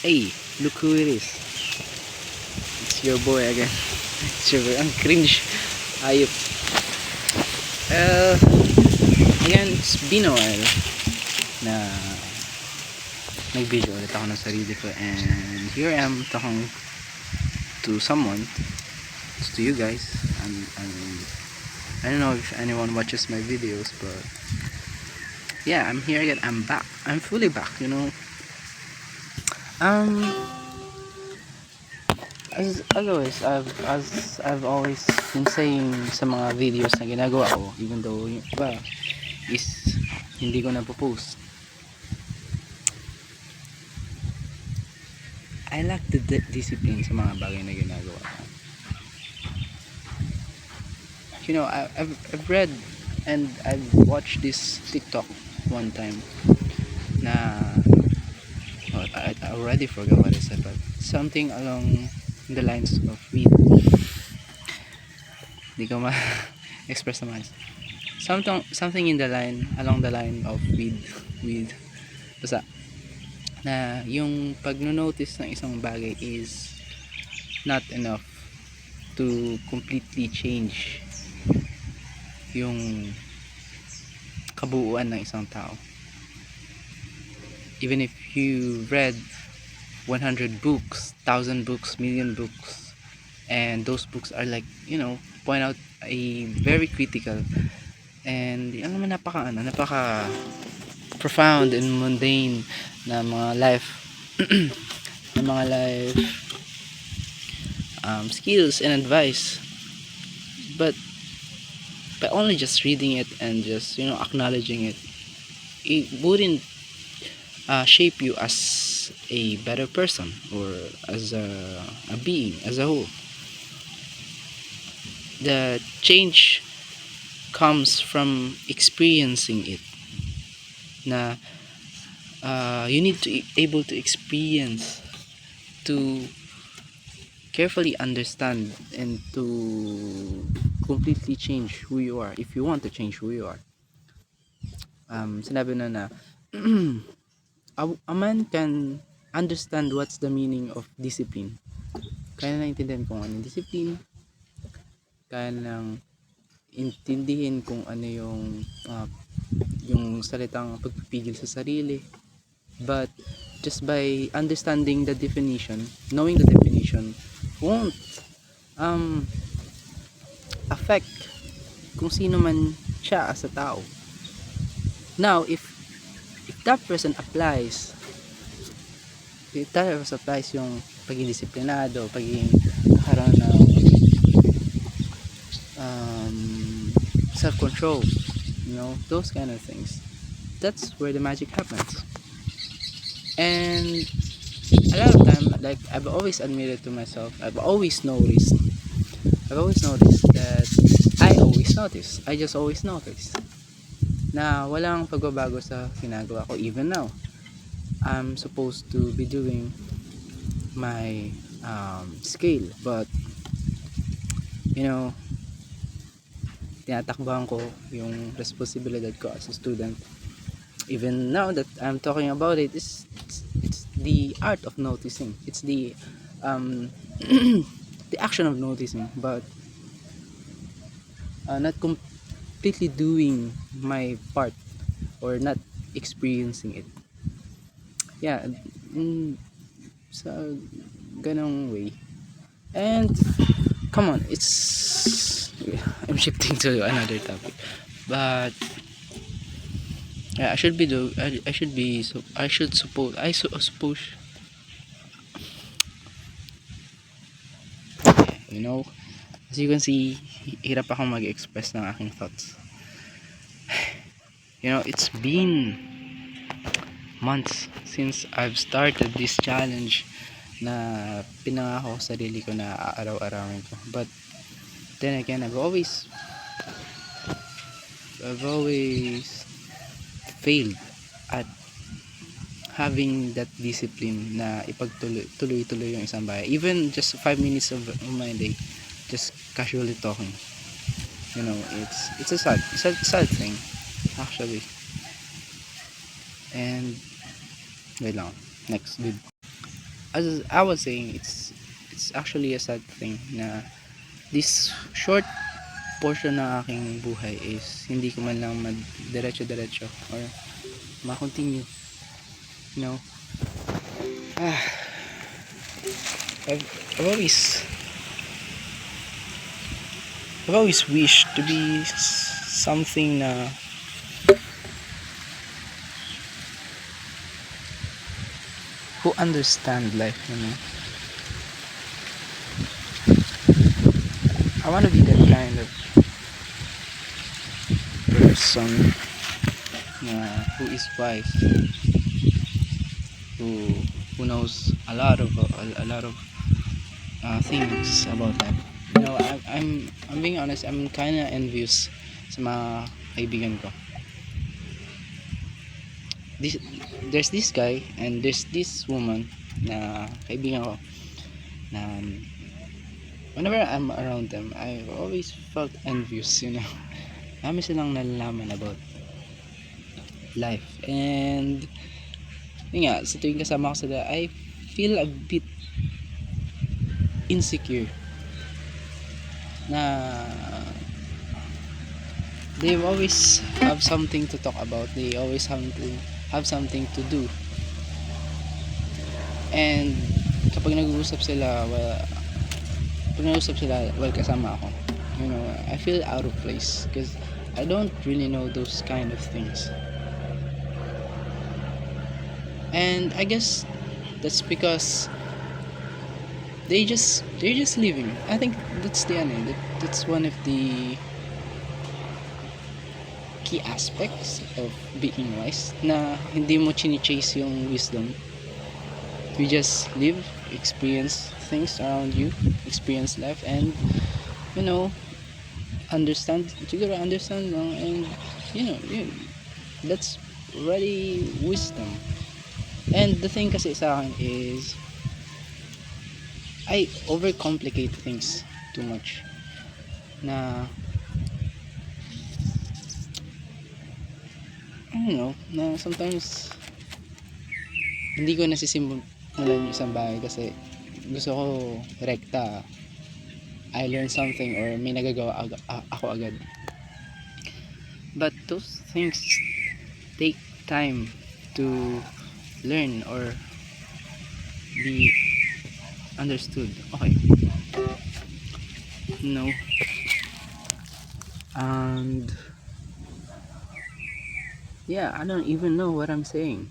Hey, look who it is. It's your boy again. It's your boy. Ang cringe. Ayop. Uh, Again, it's been a while na nag-video ulit ako ng sarili ko, and here I am talking to someone. It's to you guys. I don't know if anyone watches my videos, but yeah, I'm here again. I'm back. I'm fully back, you know. As always, I've always been saying sa mga videos na ginagawa ko, even though yung iba is hindi ko na po-post. I lack the discipline sa mga bagay na ginagawa ko. You know, I've read and I've watched this TikTok one time na I already forgot what I said, but something along the lines of weed. Hindi ko ma-express naman. Something in the line, along the line of weed. Basta na yung pag-notice ng isang bagay is not enough to completely change yung kabuuan ng isang tao. Even if you read 100 books, 1,000 books, million books, and those books are like, you know, point out a very critical and napaka profound and mundane na mga life na mga life skills and advice, but by only just reading it and just, you know, acknowledging it, it wouldn't shape you as a better person or as a being as a whole. The change comes from experiencing it, na you need to able to experience to carefully understand and to completely change who you are if you want to change who you are. Sinabi na a man can understand what's the meaning of discipline. Kaya na naintindihan kung ano yung discipline, kaya nang intindihin kung ano yung salitang pagpipigil sa sarili. But just by understanding the definition, knowing the definition won't affect kung sino man siya as a tao. Now, if that person applies yung pagiging disiplinado, pagiging karoon ng self-control, you know, those kind of things, that's where the magic happens. And a lot of time, like I've always admitted to myself, I've always noticed that I just always notice na walang pagbabago sa ginagawa ko. Even now, I'm supposed to be doing my scale, but you know, tinatakbuhan ko yung responsibilidad ko as a student. Even now that I'm talking about it, it's the art of noticing. It's the the action of noticing, but not completely doing my part or not experiencing it. Yeah, sa ganong way. And come on, I'm shifting to another topic, but yeah, I suppose, you know, as you can see, hirap akong mag-express ng aking thoughts. You know, it's been months since I've started this challenge na pinangako sa sarili ko na araw-arawin ko. But then again, I've always failed at having that discipline na ipagtuloy-tuloy yung isang bagay. Even just 5 minutes of my day, just casually talking. You know, it's a sad thing actually. And wait lang, next dude. as I was saying, it's actually a sad thing na this short portion ng aking buhay is hindi ko man lang diretso or ma-continue, you know. ah, I've always I've always wished to be something na who understand life, you know. I want to be that kind of person who is wise, who knows a lot of things about life. You know, I'm being honest. I'm kind of envious sa mga kaibigan ko. This There's this guy and there's this woman na kaibigan ko na whenever I'm around them, I always felt envious, you know. Dami silang nalalaman about life. And yun nga, sa tuwing kasama ko sila, I feel a bit insecure na they always have something to talk about. They always have something to do. And kapag nag-uusap sila, well, kasama ako, you know, I feel out of place because I don't really know those kind of things. And I guess that's because they're just living. I think that's the that's one of the key aspects of being wise, na hindi mo chini-chase yung wisdom. You just live, experience things around you, experience life, and you know, understand lang, and you know, that's really wisdom. And the thing kasi sa akin is I overcomplicate things too much, na I don't know, na sometimes hindi ko nasisimulan yung isang bagay kasi gusto ko rekta. I learn something or may nagagawa ako agad. But those things take time to learn or be understood. Okay. No. And yeah, I don't even know what I'm saying.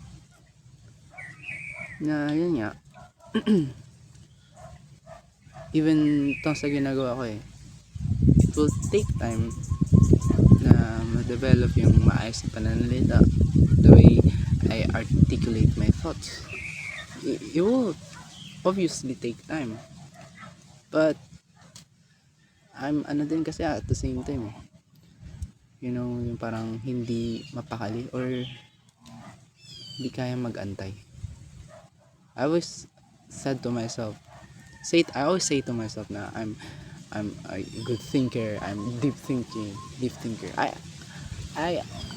Na yun nga. Even to sa ginagawa ko it will take time na ma-develop yung maayos na pananalita, the way I articulate my thoughts. It will obviously take time, but I'm din kasi at the same time, you know, yung parang hindi mapakali or hindi kaya mag-antay. I always said to myself, I always say to myself na I'm a good thinker, I'm deep thinker. I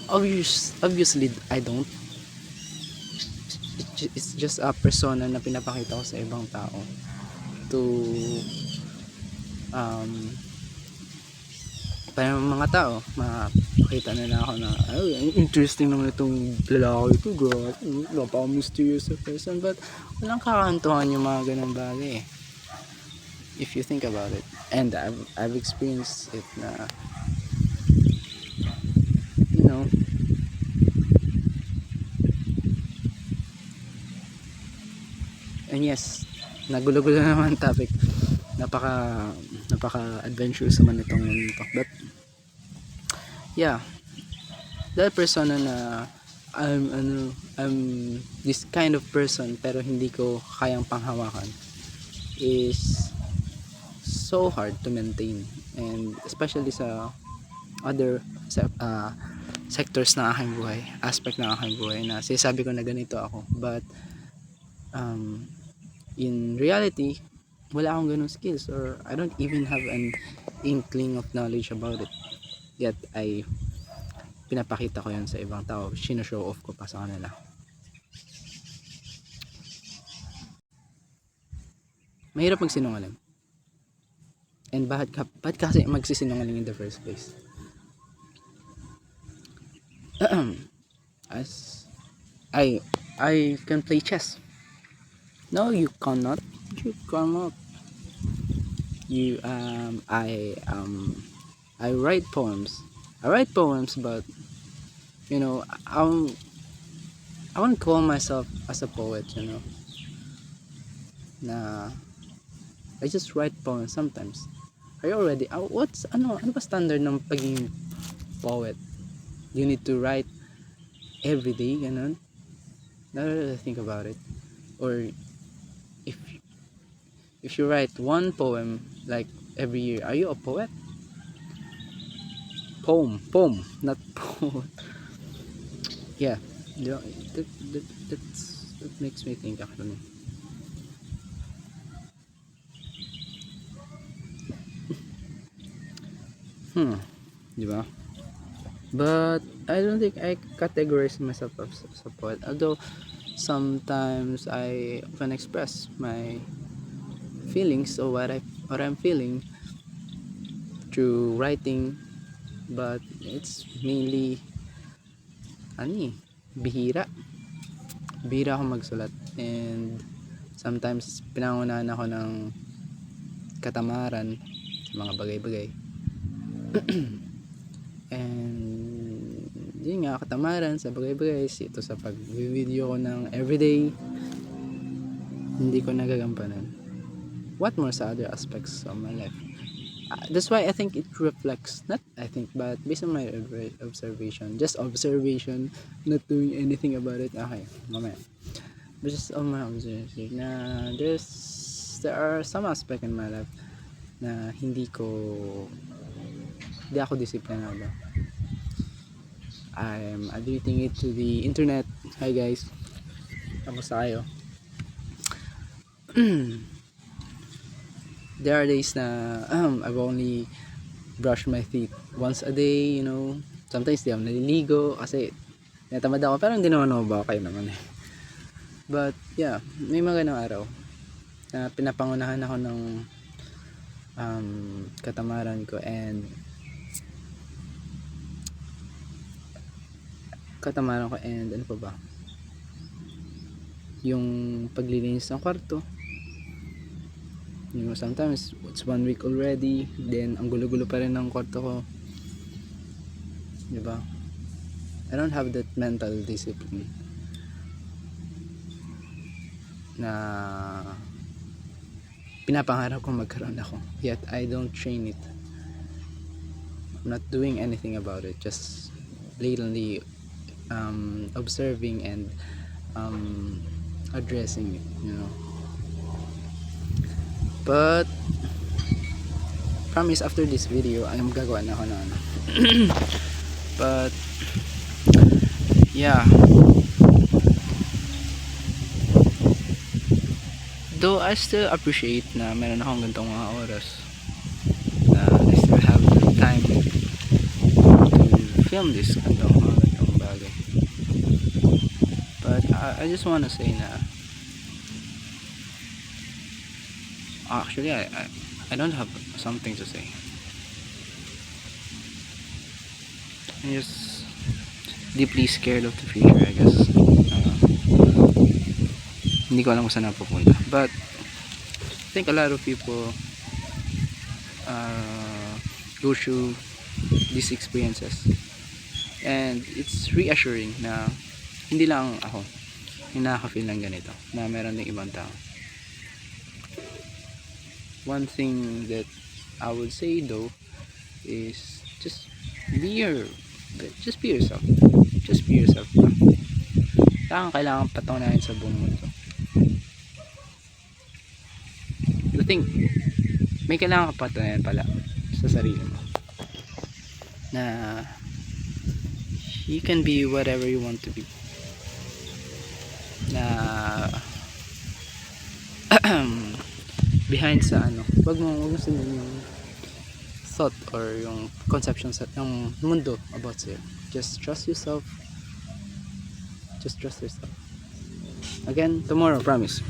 obviously I don't. It's just a persona na pinapakita ko sa ibang tao to para mga tao makita nila ako na interesting naman itong lalaki ko, God, napaka-mysterious a person. But walang kakantuhan yung mga ganang bagay if you think about it. And I've experienced it na, you know, and yes, nagulo-gulo naman topic. Napaka adventurous naman itong talk. But yeah, that persona na I'm this kind of person pero hindi ko kayang panghawakan is so hard to maintain, and especially sa other sectors ng aking buhay, aspect ng aking buhay na sinasabi ko na ganito ako, but in reality wala akong ganung skills, or I don't even have an inkling of knowledge about it, yet I pinapakita ko yan sa ibang tao, show off ko pa sa kanila. Mahirap magsinungaling. And bakit kasi magsisinungaling in the first place? As I can play chess. No, you cannot. You cannot. You I write poems. I write poems, but you know, I won't call myself as a poet. You know, na I just write poems sometimes. Are you already? Ano ba standard ng pagiging poet? You need to write every day, ganun. Now that I think about it, or if if you write one poem like every year, are you a poet? Poem, not poet. Yeah, that makes me think actually. Di ba? But I don't think I categorize myself as a poet. Although sometimes I often express my feelings or what I'm feeling through writing, but it's mainly bihira. Bihira ako magsulat, and sometimes pinangunahan ako ng katamaran sa mga bagay-bagay. And yun nga, katamaran sa bagay-bagay, ito sa pag-video ko ng everyday, hindi ko nagagampanan. What more sa other aspects of my life? That's why I think it reflects, not I think, but based on my observation, just observation, not doing anything about it. Okay, mamaya. But just on my observation, na there are some aspect in my life na hindi ako disiplinado. I'm admitting it to the internet. Hi guys, kamusta kayo? There are days na I've only brushed my teeth once a day, you know. Sometimes di ako naliligo kasi natamad ako, pero hindi naman ako baka kayo naman eh. But yeah, may mga ganang araw na pinapangunahan ako ng katamaran ko, and ano pa ba, yung paglilinis ng kwarto. You know, sometimes it's 1 week already, then ang gulo-gulo pa rin ng kwarto ko, diba? I don't have that mental discipline na pinapangarap ko magkaroon ako, yet I don't train it. I'm not doing anything about it, just blatantly observing and addressing it, you know. But promise, after this video I'm gagawa na ako ng ano. But yeah, though I still appreciate na meron akong ganitong mga oras na I still have the time to film this ganitong bagay. But I just wanna say na actually I don't have something to say. I'm just deeply scared of the future, I guess. Hindi ko alam kung saan napupunta, but I think a lot of people go through these experiences, and it's reassuring na hindi lang ako yung nakaka-feel ng ganito, na meron din ibang tao. One thing that I would say though is just be yourself. Just be yourself. Kailangan patunayan sa buong mundo. I think may kailangan ka patunayan pala sa sarili mo, na you can be whatever you want to be, na behind sa wag mo sundin yung thought or yung conception sa ng mundo about you. Just trust yourself. Again, tomorrow, promise.